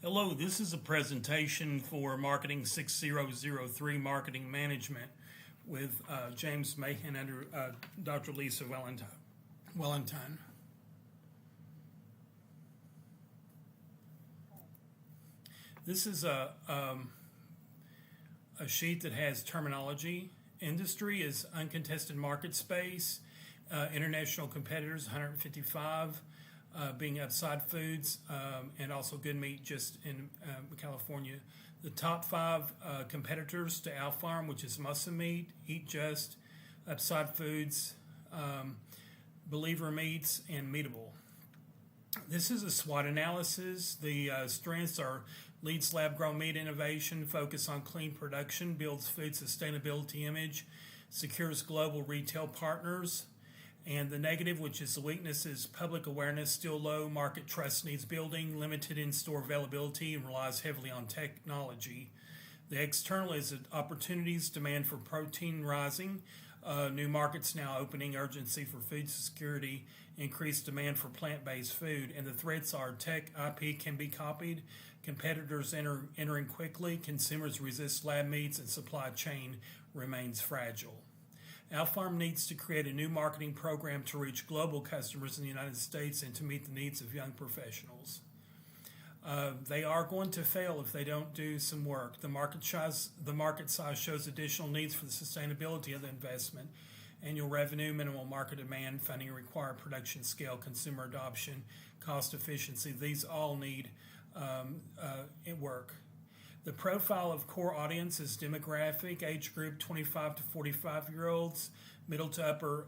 Hello, this is a presentation for Marketing 6003 Marketing Management with James Mahan under Dr. Lisa Wellington. This is a sheet that has terminology. Industry is uncontested market space. International competitors, 155. Being Upside Foods and also Good Meat just in California. The top five competitors to Al Farm, which is Muscle Meat, Eat Just, Upside Foods, Believer Meats, and Meatable. This is a SWOT analysis. The strengths are leads lab-grown meat innovation, focus on clean production, builds food sustainability image, secures global retail partners. And the negative, which is the weakness, is public awareness still low, market trust needs building, limited in-store availability, and relies heavily on technology. The external is opportunities, demand for protein rising, new markets now opening, urgency for food security, increased demand for plant-based food. And the threats are tech IP can be copied, competitors entering quickly, consumers resist lab meats, and supply chain remains fragile. Al Farm needs to create a new marketing program to reach global customers in the United States and to meet the needs of young professionals. They are going to fail if they don't do some work. The market size shows additional needs for the sustainability of the investment. Annual revenue, minimal market demand, funding required, production scale, consumer adoption, cost efficiency. These all need work. The profile of core audience is demographic, age group 25 to 45-year-olds, middle to upper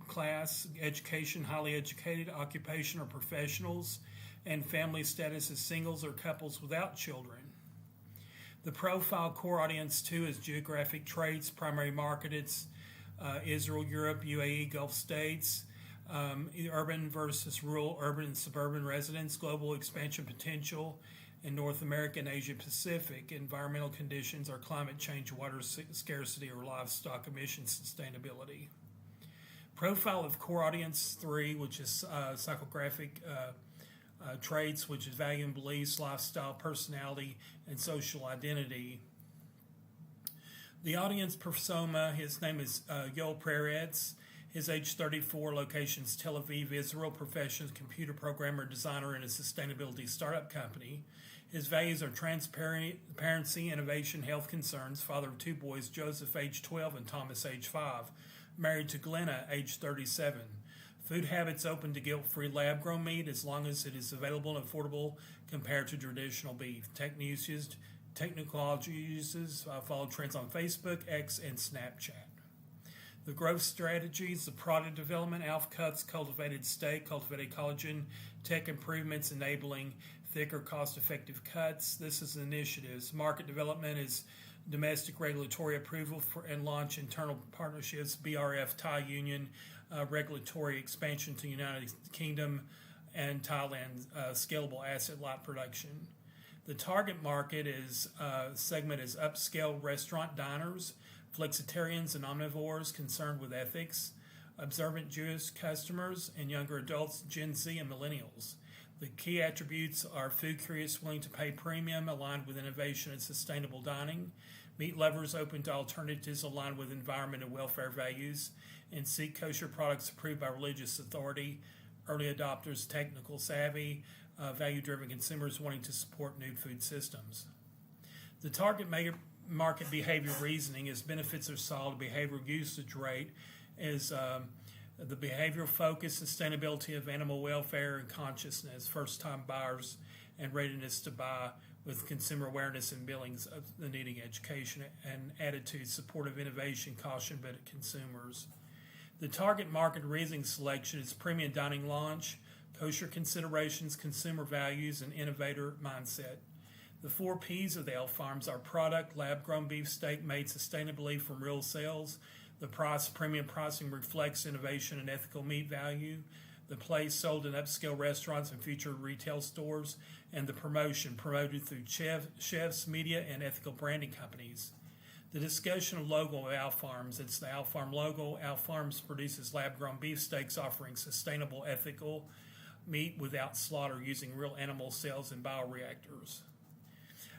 class, education, highly educated, occupation or professionals, and family status as singles or couples without children. The profile core audience 2 is geographic traits, primary market, it's Israel, Europe, UAE, Gulf states, urban versus rural, urban and suburban residents, global expansion potential, in North America and Asia Pacific, environmental conditions are climate change, water scarcity, or livestock emissions sustainability. Profile of core audience 3, which is psychographic traits, which is value and beliefs, lifestyle, personality, and social identity. The audience persona, his name is Yoel Peretz. His age 34, locations Tel Aviv, Israel, professions, computer programmer, designer, in a sustainability startup company. His values are transparency, innovation, health concerns. Father of 2 boys, Joseph, age 12, and Thomas, age 5. Married to Glenna, age 37. Food habits open to guilt-free lab-grown meat as long as it is available and affordable compared to traditional beef. Technology uses follow trends on Facebook, X, and Snapchat. The growth strategies, the product development, ALF cuts, cultivated steak, cultivated collagen, tech improvements enabling thicker, cost-effective cuts. This is initiatives. Market development is domestic regulatory approval and launch internal partnerships, BRF, Thai Union, regulatory expansion to United Kingdom and Thailand, scalable asset-light production. The target market segment is upscale restaurant diners, flexitarians and omnivores concerned with ethics, observant Jewish customers, and younger adults, Gen Z and millennials. The key attributes are food curious, willing to pay premium, aligned with innovation and sustainable dining, meat lovers open to alternatives aligned with environment and welfare values, and seek kosher products approved by religious authority, early adopters, technical savvy, value-driven consumers wanting to support new food systems. The target market behavior reasoning is benefits are solid, behavioral usage rate is the behavioral focus, sustainability of animal welfare and consciousness, first-time buyers and readiness to buy with consumer awareness and billings of the needing education and attitude, supportive innovation, caution but consumers. The target market reasoning selection is premium dining launch, kosher considerations, consumer values, and innovator mindset. The 4 Ps of the Al Farms are product, lab-grown beef steak made sustainably from real cells. The price, premium pricing reflects innovation and ethical meat value. The place sold in upscale restaurants and future retail stores. And the promotion, promoted through chefs, media, and ethical branding companies. The discussion of logo of Al Farms. It's the Al Farm logo. Al Farms produces lab-grown beef steaks offering sustainable, ethical meat without slaughter using real animal cells and bioreactors.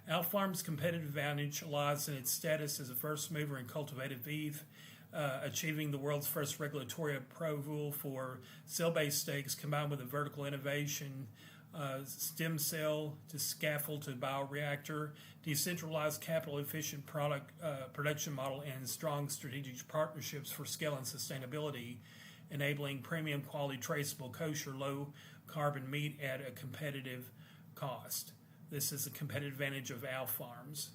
Alfarm's competitive advantage lies in its status as a first mover in cultivated beef, achieving the world's first regulatory approval for cell-based steaks combined with a vertical innovation, stem cell to scaffold to bioreactor, decentralized capital-efficient production model, and strong strategic partnerships for scale and sustainability, enabling premium quality, traceable, kosher, low-carbon meat at a competitive cost. This is a competitive advantage of Alfarms.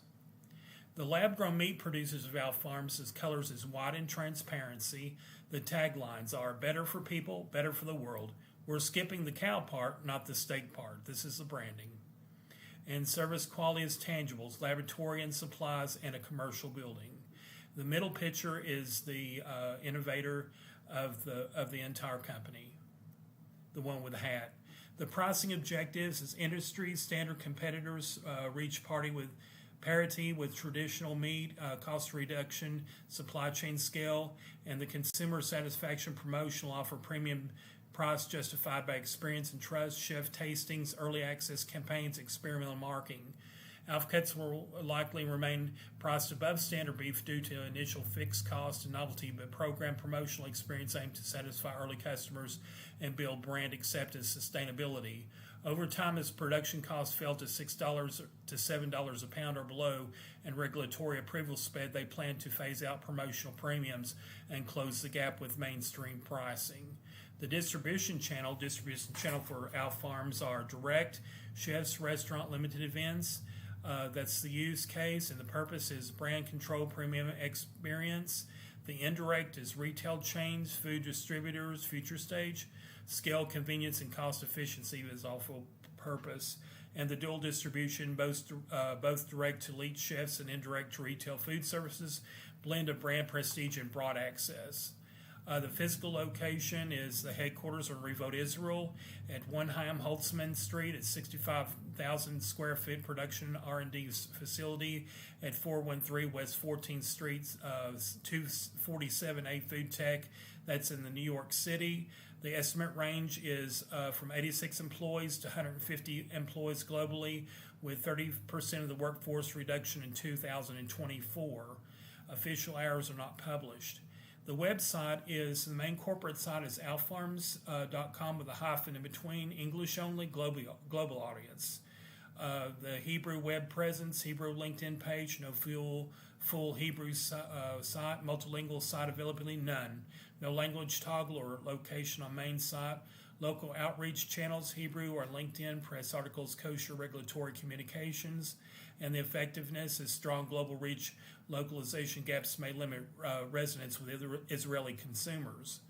The lab-grown meat producers of Alfarms' colors is white and transparency. The taglines are better for people, better for the world. We're skipping the cow part, not the steak part. This is the branding. And service quality is tangibles, laboratory and supplies, and a commercial building. The middle picture is the innovator of the entire company, the one with the hat. The pricing objectives is industry standard competitors reach parity with traditional meat, cost reduction, supply chain scale, and the consumer satisfaction promotional offer premium price justified by experience and trust, chef tastings, early access campaigns, experimental marketing. Alf cuts will likely remain priced above standard beef due to initial fixed cost and novelty, but program promotional experience aimed to satisfy early customers and build brand acceptance sustainability. Over time, as production costs fell to $6 to $7 a pound or below and regulatory approval sped, they plan to phase out promotional premiums and close the gap with mainstream pricing. The distribution channel for Alfarms are direct, chefs, restaurant, limited events. That's the use case, and the purpose is brand control, premium experience. The indirect is retail chains, food distributors, future stage. Scale, convenience, and cost efficiency is also purpose. And the dual distribution, both direct to elite chefs and indirect to retail food services, blend of brand prestige and broad access. The physical location is the headquarters of Revolt Israel at 1 Chaim Holtzman Street at 65,000 square foot production R&D facility at 413 West 14th Street, 247A Food Tech. That's in the New York City. The estimate range is from 86 employees to 150 employees globally, with 30% of the workforce reduction in 2024. Official hours are not published. The website is, the main corporate site is alfarms.com with a hyphen in between, English only, global audience. The Hebrew web presence, Hebrew LinkedIn page, no full Hebrew site, multilingual site availability, none. No language toggle or location on main site. Local outreach channels, Hebrew or LinkedIn, press articles, kosher regulatory communications, and the effectiveness is strong global reach. Localization gaps may limit resonance with Israeli consumers.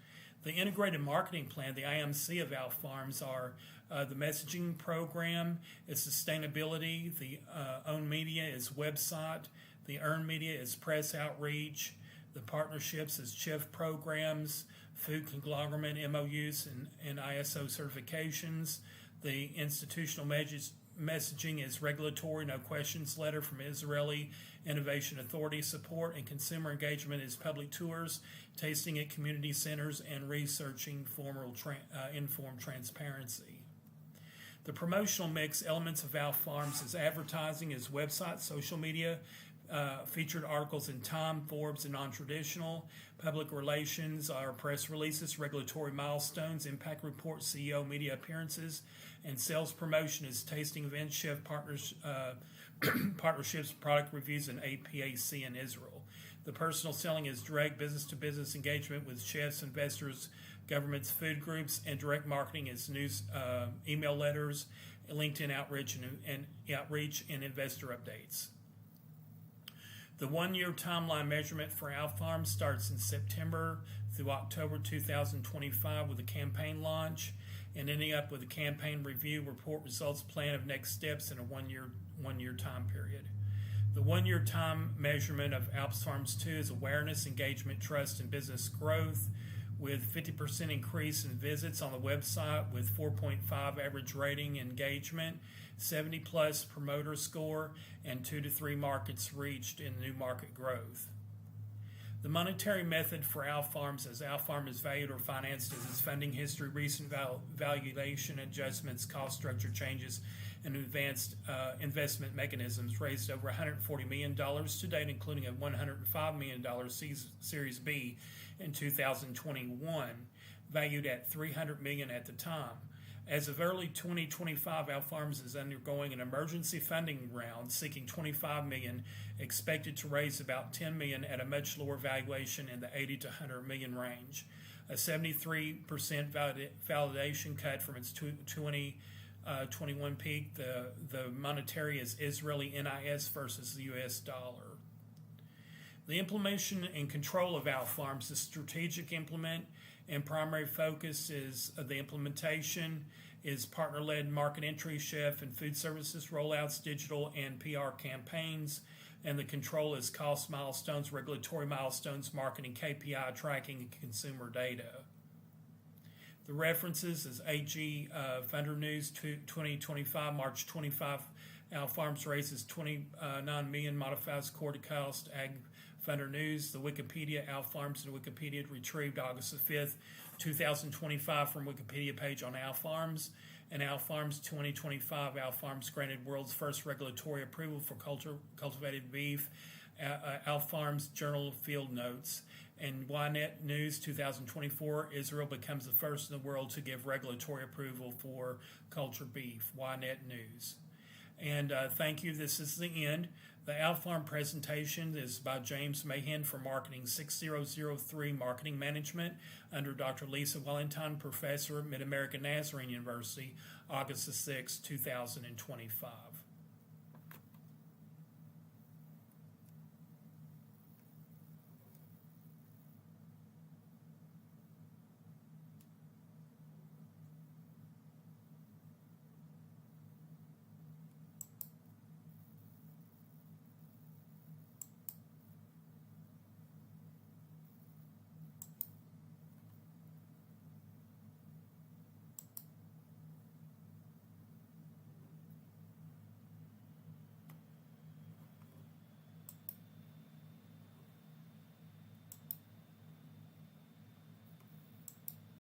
The integrated marketing plan, the IMC of Alfarms, are the messaging program, is sustainability, the owned media is website, the earned media is press outreach, the partnerships is chef programs, food conglomerate MOUs and ISO certifications. The institutional messaging is regulatory, no questions letter from Israeli Innovation Authority support, and consumer engagement is public tours, tasting at community centers, and researching informed transparency. The promotional mix elements of Alfarms is advertising, is website, social media, featured articles in Time, Forbes, and non-traditional. Public relations are press releases, regulatory milestones, impact reports, CEO media appearances, and sales promotion is tasting events, chef partnerships, product reviews, and APAC in Israel. The personal selling is direct business-to-business engagement with chefs, investors, governments, food groups, and direct marketing is news, email letters, LinkedIn outreach, and investor updates. The one-year timeline measurement for Alfarms starts in September through October 2025 with a campaign launch, and ending up with a campaign review, report results, plan of next steps in a one-year time period. The one-year time measurement of Alfarms 2 is awareness, engagement, trust, and business growth, with 50% increase in visits on the website, with 4.5 average rating engagement, 70 plus promoter score, and 2 to 3 markets reached in new market growth. The monetary method for Owl Farms, as Owl Farm is valued or financed, is its funding history, recent valuation adjustments, cost structure changes, and advanced investment mechanisms. Raised over $140 million to date, including a $105 million Series B in 2021, valued at $300 million at the time. As of early 2025, Owl Farms is undergoing an emergency funding round, seeking $25 million, expected to raise about $10 million at a much lower valuation in the $80 to $100 million range. A 73% validation cut from its 2021 peak. The monetary is Israeli NIS versus the US dollar. The implementation and control of Owl Farms, the strategic implement and primary focus is the implementation is partner-led market entry, chef and food services rollouts, digital and PR campaigns, and the control is cost milestones, regulatory milestones, marketing KPI tracking, and consumer data. The references is AG Funder News 2025, March 25. Owl Farms raises $29 million, modifies core to cost. Ag Funder News, the Wikipedia, Owl Farms, and Wikipedia retrieved August the 5th, 2025 from Wikipedia page on Owl Farms. And Owl Farms 2025, Owl Farms granted world's first regulatory approval for cultivated beef. Owl Farms Journal Field Notes. And Ynet News 2024, Israel becomes the first in the world to give regulatory approval for cultured beef. Ynet News. And thank you. This is the end. The Owl Farm presentation is by James Mahan for Marketing 6003 Marketing Management under Dr. Lisa Wellington, Professor, Mid-American Nazarene University, August the 6th, 2025.